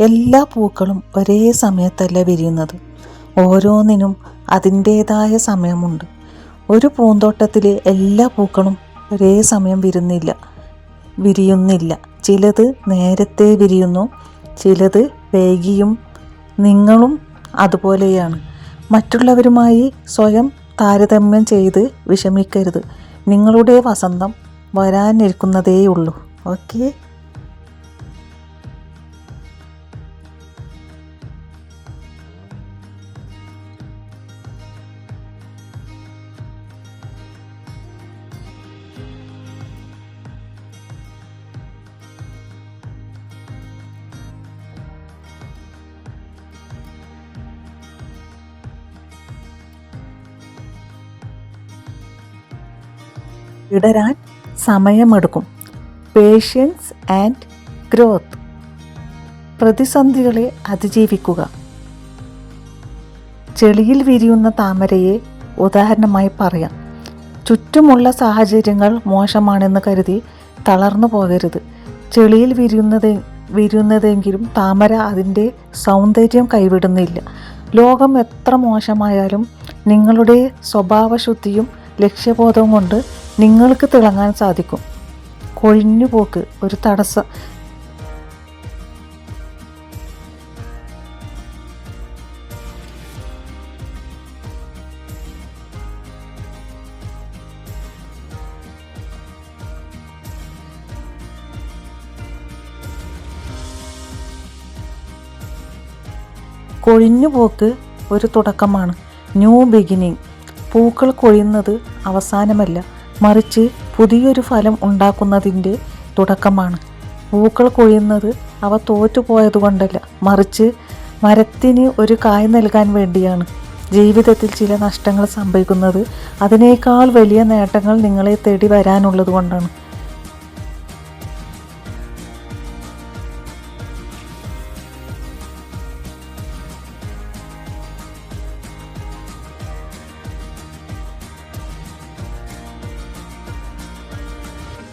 എല്ലാ പൂക്കളും ഒരേ സമയത്തല്ല വിരിയുന്നത്. ഓരോന്നിനും അതിൻ്റേതായ സമയമുണ്ട്. ഒരു പൂന്തോട്ടത്തിലെ എല്ലാ പൂക്കളും ഒരേ സമയം വിരിയുന്നില്ല. ചിലത് നേരത്തെ വിരിയുന്നു, ചിലത് വൈകിയും. നിങ്ങളും അതുപോലെയാണ്. മറ്റുള്ളവരുമായി സ്വയം താരതമ്യം ചെയ്ത് വിഷമിക്കരുത്. നിങ്ങളുടെ വസന്തം വരാനിരിക്കുന്നതേയുള്ളൂ. ഓക്കെ. വിടരാൻ സമയമെടുക്കും. Patience and growth. പ്രതിസന്ധികളെ അതിജീവിക്കുക. ചെളിയിൽ വിരിയുന്ന താമരയെ ഉദാഹരണമായി പറയാം. ചുറ്റുമുള്ള സാഹചര്യങ്ങൾ മോശമാണെന്ന് കരുതി തളർന്നു പോകരുത്. ചെളിയിൽ വിരിയുന്നതെങ്കിലും താമര അതിൻ്റെ സൗന്ദര്യം കൈവിടുന്നില്ല. ലോകം എത്ര മോശമായാലും നിങ്ങളുടെ സ്വഭാവശുദ്ധിയും ലക്ഷ്യബോധവും കൊണ്ട് നിങ്ങൾക്ക് തിളങ്ങാൻ സാധിക്കും. കൊഴിഞ്ഞുപോക്ക് ഒരു തടസ്സം. കൊഴിഞ്ഞുപോക്ക് ഒരു തുടക്കമാണ്. New beginning. പൂക്കൾ കൊഴിയുന്നത് അവസാനമല്ല, മറിച്ച് പുതിയൊരു ഫലം ഉണ്ടാക്കുന്നതിൻ്റെ തുടക്കമാണ്. പൂക്കൾ കൊഴിയുന്നത് അവ തോറ്റുപോയതുകൊണ്ടല്ല, മറിച്ച് മരത്തിന് ഒരു കായ് നൽകാൻ വേണ്ടിയാണ്. ജീവിതത്തിൽ ചില നഷ്ടങ്ങൾ സംഭവിക്കുന്നത് അതിനേക്കാൾ വലിയ നേട്ടങ്ങൾ നിങ്ങളെ തേടി വരാനുള്ളത് കൊണ്ടാണ്.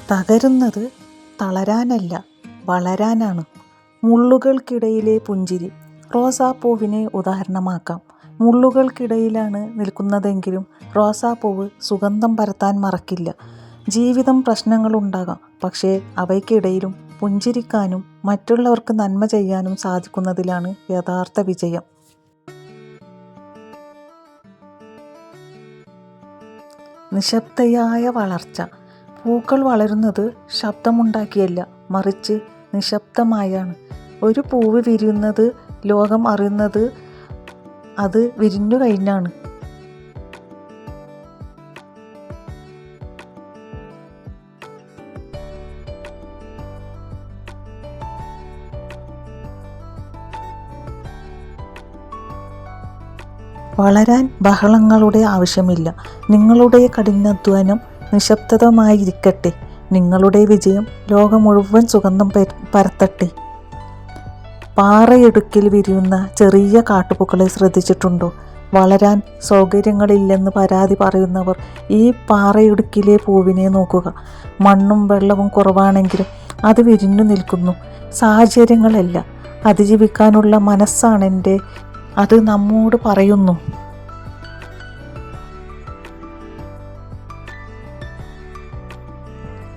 തകരുന്നത് തളരാനല്ല, വളരാനാണ്. മുള്ളുകൾക്കിടയിലെ പുഞ്ചിരി. റോസാപ്പൂവിനെ ഉദാഹരണമാക്കാം. മുള്ളുകൾക്കിടയിലാണ് നിൽക്കുന്നതെങ്കിലും റോസാപ്പൂവ് സുഗന്ധം പരത്താൻ മറക്കില്ല. ജീവിതം പ്രശ്നങ്ങളുണ്ടാകാം, പക്ഷേ അവയ്ക്കിടയിലും പുഞ്ചിരിക്കാനും മറ്റുള്ളവർക്ക് നന്മ ചെയ്യാനും സാധിക്കുന്നതിലാണ് യഥാർത്ഥ വിജയം. നിശബ്ദയായ വളർച്ച. പൂക്കൾ വളരുന്നത് ശബ്ദമുണ്ടാക്കിയല്ല, മറിച്ച് നിശബ്ദമായാണ്. ഒരു പൂവ് വിരിയുന്നത് ലോകം അറിയുന്നത് അത് വിരിഞ്ഞു കഴിഞ്ഞാണ്. വളരാൻ ബഹളങ്ങളുടെ ആവശ്യമില്ല. നിങ്ങളുടെ കഠിനാധ്വാനം നിശബ്ദമായിരിക്കട്ടെ. നിങ്ങളുടെ വിജയം ലോകം മുഴുവൻ സുഗന്ധം പരത്തട്ടെ. പാറയിടുക്കിൽ വിരിയുന്ന ചെറിയ കാട്ടുപൂക്കളെ ശ്രദ്ധിച്ചിട്ടുണ്ടോ? വളരാൻ സൗകര്യങ്ങളില്ലെന്ന് പരാതി പറയുന്നവർ ഈ പാറയിടുക്കിലെ പൂവിനെ നോക്കുക. മണ്ണും വെള്ളവും കുറവാണെങ്കിലും അത് വിരിഞ്ഞു നിൽക്കുന്നു. സാഹചര്യങ്ങളല്ല, അതിജീവിക്കാനുള്ള മനസ്സാണെൻ്റെ അത് നമ്മോട് പറയുന്നു.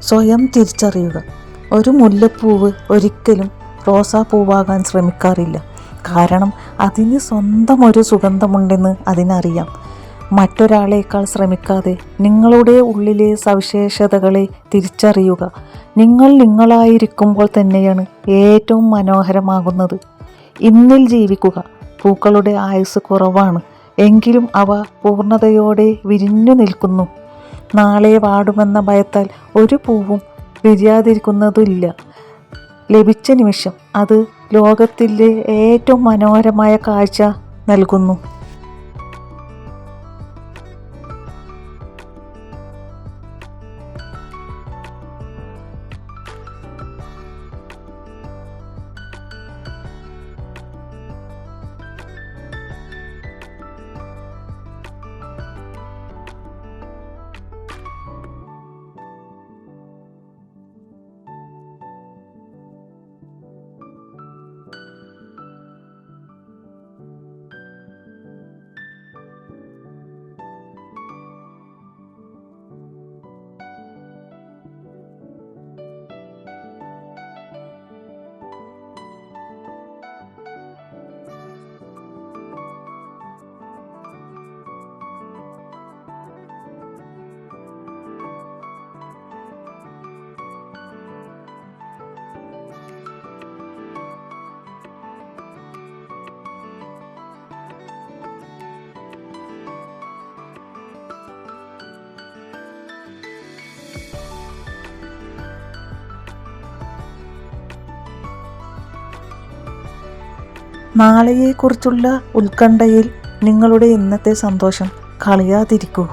സ്വയം തിരിച്ചറിയുക. ഒരു മുല്ലപ്പൂവ് ഒരിക്കലും റോസാപ്പൂവാകാൻ ശ്രമിക്കാറില്ല. കാരണം അതിന് സ്വന്തം ഒരു സുഗന്ധമുണ്ടെന്ന് അതിനറിയാം. മറ്റൊരാളേക്കാൾ ശ്രമിക്കാതെ നിങ്ങളുടെ ഉള്ളിലെ സവിശേഷതകളെ തിരിച്ചറിയുക. നിങ്ങൾ നിങ്ങളായിരിക്കുമ്പോൾ തന്നെയാണ് ഏറ്റവും മനോഹരമാകുന്നത്. ഇന്നിൽ ജീവിക്കുക. പൂക്കളുടെ ആയുസ് കുറവാണ്, എങ്കിലും അവ പൂർണ്ണതയോടെ വിരിഞ്ഞു നിൽക്കുന്നു. നാളെ വാടുമെന്ന ഭയത്താൽ ഒരു പൂവും വിരിയാതിരിക്കുന്നതില്ല. ലഭിച്ച നിമിഷം അത് ലോകത്തിലെ ഏറ്റവും മനോഹരമായ കാഴ്ച നൽകുന്നു. നാളെയെക്കുറിച്ചുള്ള ഉത്കണ്ഠയിൽ നിങ്ങളുടെ ഇന്നത്തെ സന്തോഷം കളയാതിരിക്കൂ.